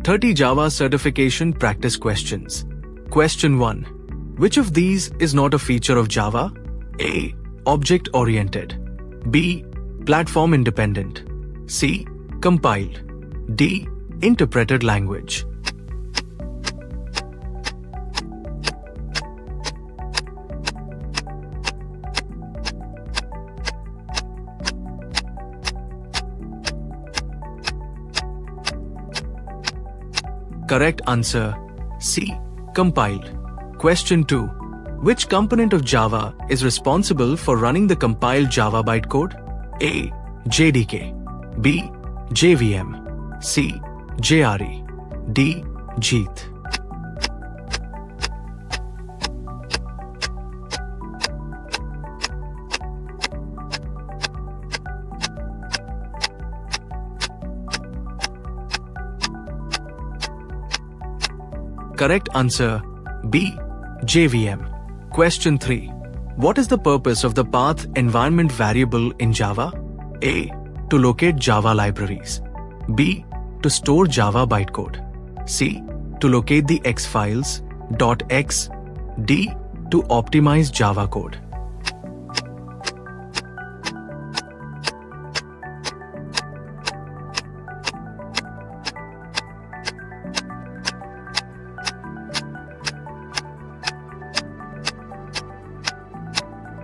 30 Java certification practice questions. Question 1. Which of these is not a feature of Java? A. Object-oriented. B. Platform-independent. C. Compiled. D. Interpreted language. Correct answer C. Compiled. Question 2. Which component of Java is responsible for running the compiled Java bytecode? A. JDK. B. JVM. C. JRE. D. JIT. Correct answer B. JVM. Question 3. What is the purpose of the path environment variable in Java? A. To locate Java libraries. B. To store Java bytecode. C. To locate the X files. .x. D. To optimize Java code.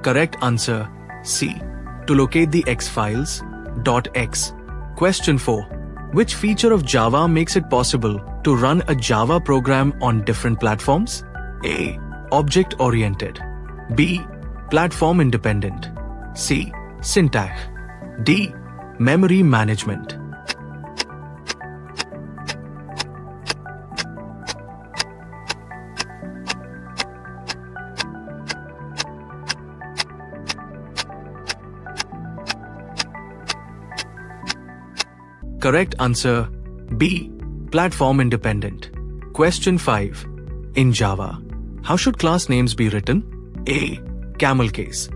Correct answer C. To locate the X files. .x. Question 4. Which feature of Java makes it possible to run a Java program on different platforms? A. Object-oriented. B. Platform-independent. C. Syntax. D. Memory management. Correct answer B. Platform independent. Question 5. In Java, how should class names be written? A. Camel case.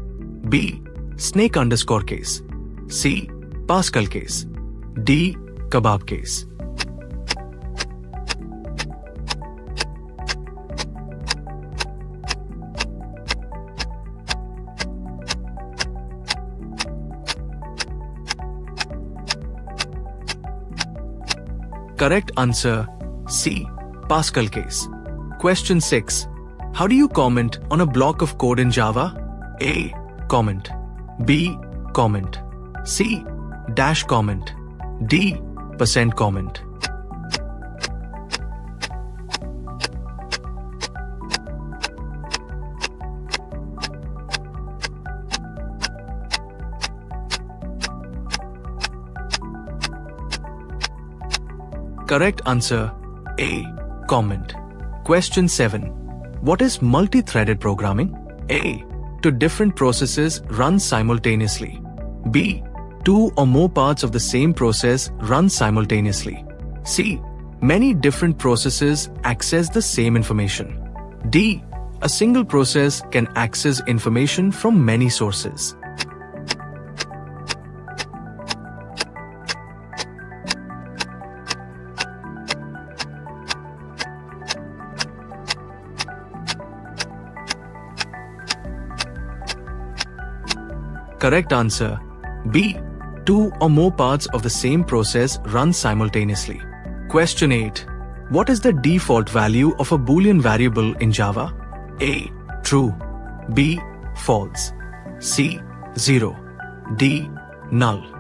B. Snake underscore case. C. Pascal case. D. Kebab case. Correct answer C. Pascal case. Question 6. How do you comment on a block of code in Java? A. Comment. B. Comment. C. Dash comment. D. % comment. Correct answer A. Comment. Question 7. What is multithreaded programming? A. Two different processes run simultaneously. B. Two or more parts of the same process run simultaneously. C. Many different processes access the same information. D. A single process can access information from many sources. Correct answer B. Two or more parts of the same process run simultaneously. Question 8. What is the default value of a boolean variable in Java? A. True. B. False. C. 0. D. Null.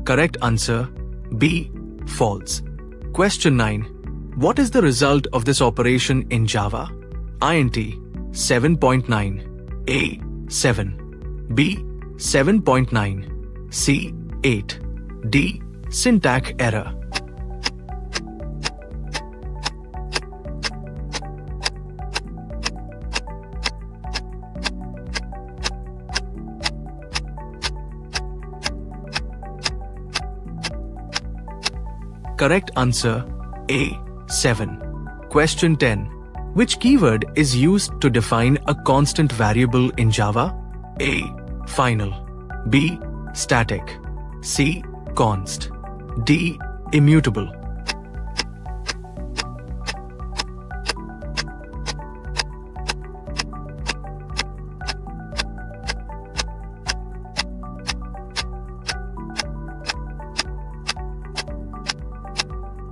Correct answer B. False. Question 9. What is the result of this operation in Java? Int 7.9. A. 7. B. 7.9. C. 8. D. Syntax error. Correct answer A. 7. Question 10. Which keyword is used to define a constant variable in Java? A. Final. B. Static. C. Const. D. Immutable.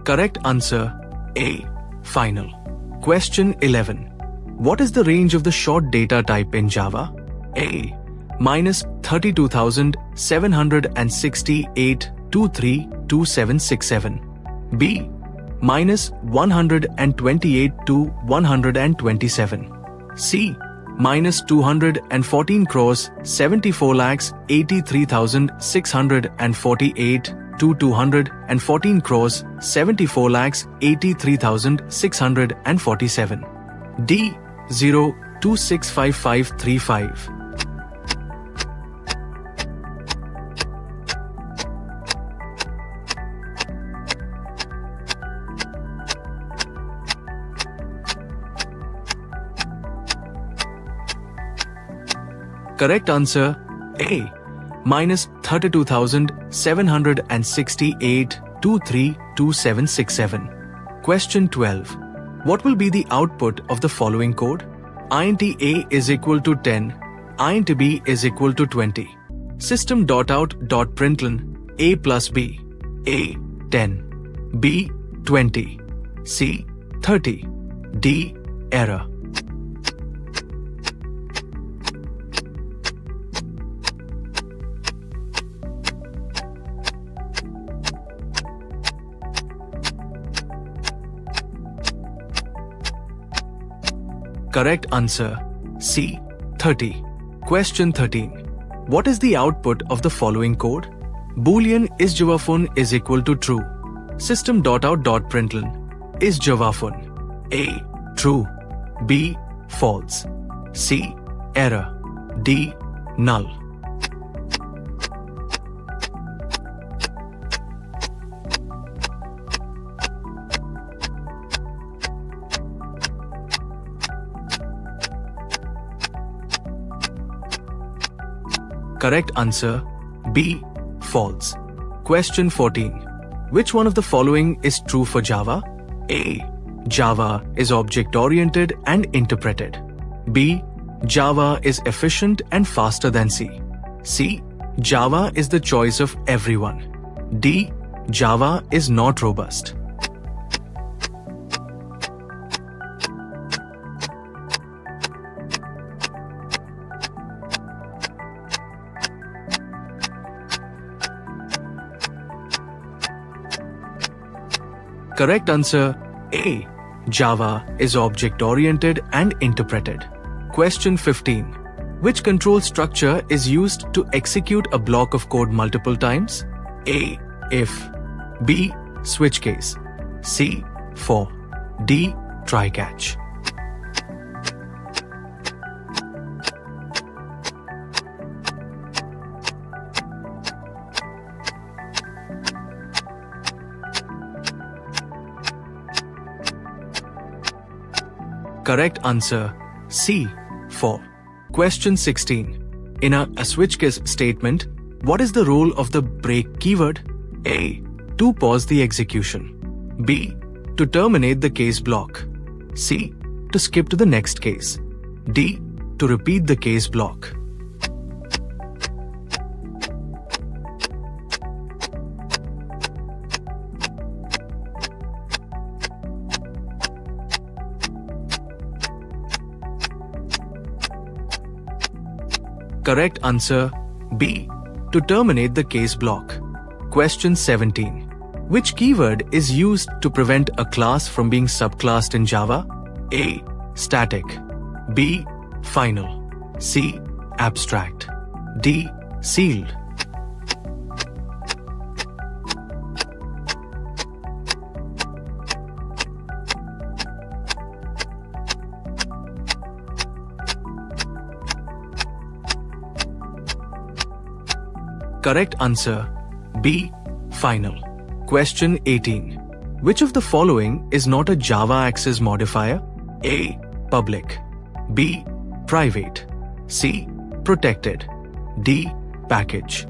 Correct answer A. Final. Question 11. What is the range of the short data type in Java? A. Minus 32,768 232767. B. Minus 128 to 127. C. Minus 214 crores 74 lakhs 83,648 to 214 crores 74 lakhs 83,647. D. 0265535. Correct answer A. Minus 32,768 232767. Question 12. What will be the output of the following code? int a is equal to 10, int b is equal to 20. System.out.println a plus b. A. 10. B. 20. C. 30. D. Error. Correct answer C. 30. Question 13. What is the output of the following code? Boolean is JavaFun is equal to true. System.out.println is JavaFun. A. True. B. False. C. Error. D. Null. Correct answer B. False. Question 14. Which one of the following is true for Java? A. Java is object-oriented and interpreted. B. Java is efficient and faster than C. C. Java is the choice of everyone. D. Java is not robust. Correct answer A. Java is object-oriented and interpreted. Question 15. Which control structure is used to execute a block of code multiple times? A. If. B. Switch case. C. For. D. Try catch. Correct answer C. For. Question 16. In a switch case statement, what is the role of the break keyword? A. To pause the execution. B. To terminate the case block. C. To skip to the next case. D. To repeat the case block. Correct answer B. To terminate the case block. Question 17. Which keyword is used to prevent a class from being subclassed in Java? A. Static. B. Final. C. Abstract. D. Sealed. Correct answer B. Final. Question 18. Which of the following is not a Java access modifier? A. Public. B. Private. C. Protected. D. Package.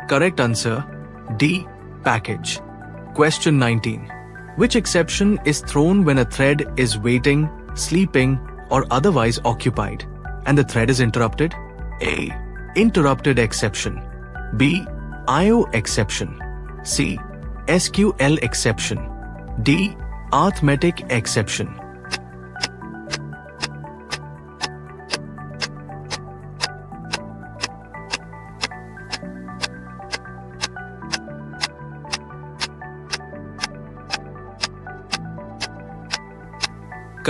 Correct answer D. Package. Question 19. Which exception is thrown when a thread is waiting, sleeping, or otherwise occupied, and the thread is interrupted? A. Interrupted exception. B. IO exception. C. SQL exception. D. Arithmetic exception.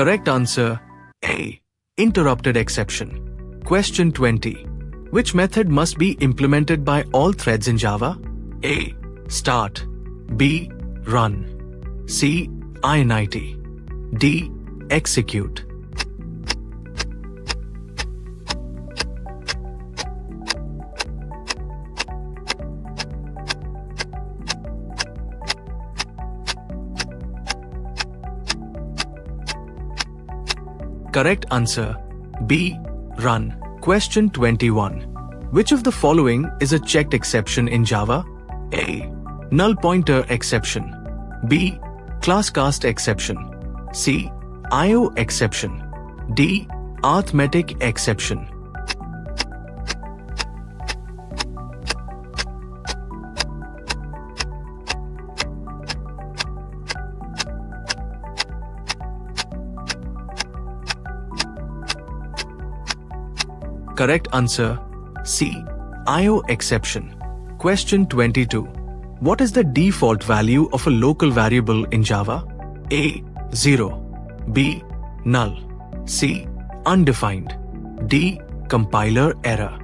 Correct answer A. Interrupted exception. Question 20. Which method must be implemented by all threads in Java? A. Start. B. Run. C. init. D. Execute. Correct answer B. Run. Question 21. Which of the following is a checked exception in Java? A. Null pointer exception. B. Class cast exception. C. IO exception. D. Arithmetic exception. Correct answer C. IO exception. Question 22. What is the default value of a local variable in Java? A. 0. B. Null. C. Undefined. D. Compiler error.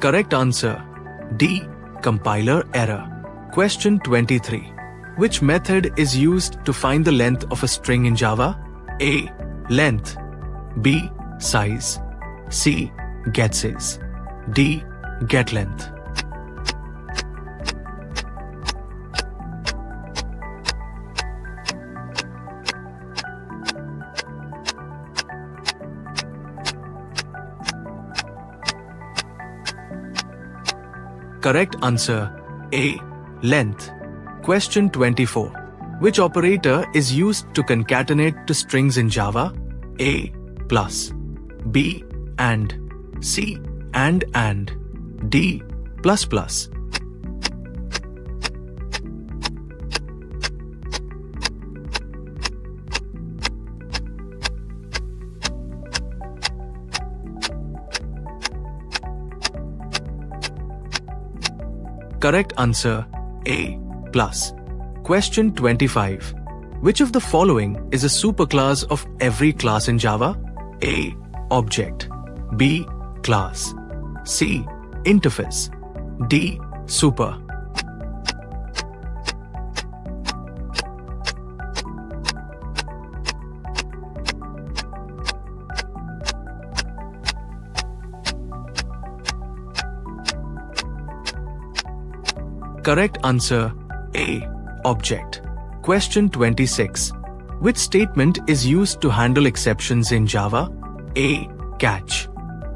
Correct answer D. Compiler error. Question 23. Which method is used to find the length of a string in Java? A. Length. B. Size. C. GetSize. D. GetLength. Correct answer A. Length. Question 24. Which operator is used to concatenate to strings in Java? A. Plus. B. And. C. And. D. Plus plus. Correct answer A. Plus. Question 25. Which of the following is a superclass of every class in Java? A. Object. B. Class. C. Interface. D. Super. Correct answer A. Object. Question 26. Which statement is used to handle exceptions in Java? A. Catch.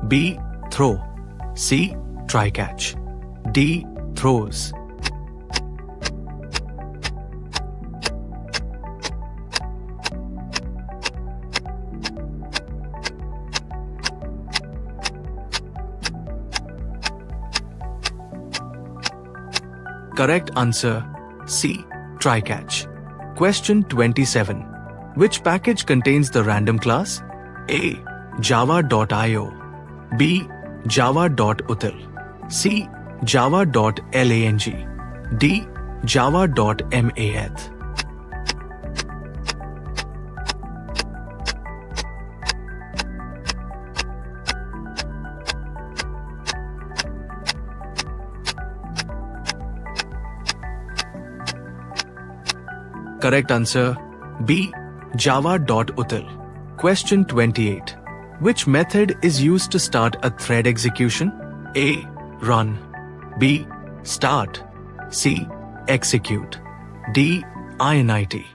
B. Throw. C. Try catch. D. Throws. Correct answer C. Try catch. Question 27. Which package contains the random class? A. Java.io. B. Java.util. C. Java.lang. D. Java.math. Correct answer B. Java.util. Question 28. Which method is used to start a thread execution? A. Run. B. Start. C. Execute. D. init.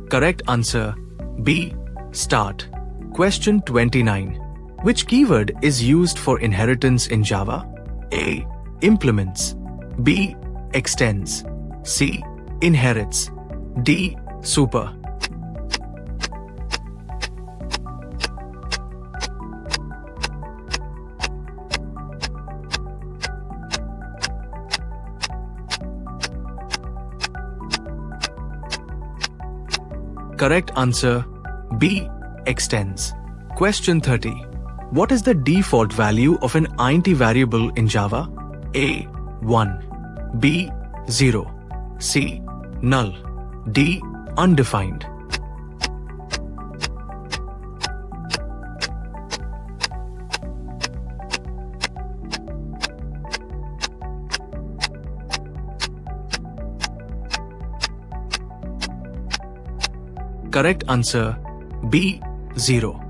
Correct answer B. Start. Question 29. Which keyword is used for inheritance in Java? A. Implements. B. Extends. C. Inherits. D. Super. Correct answer B. Extends. Question 30. What is the default value of an int variable in Java? A. 1. B. 0. C. Null. D. Undefined. Correct answer B. 0.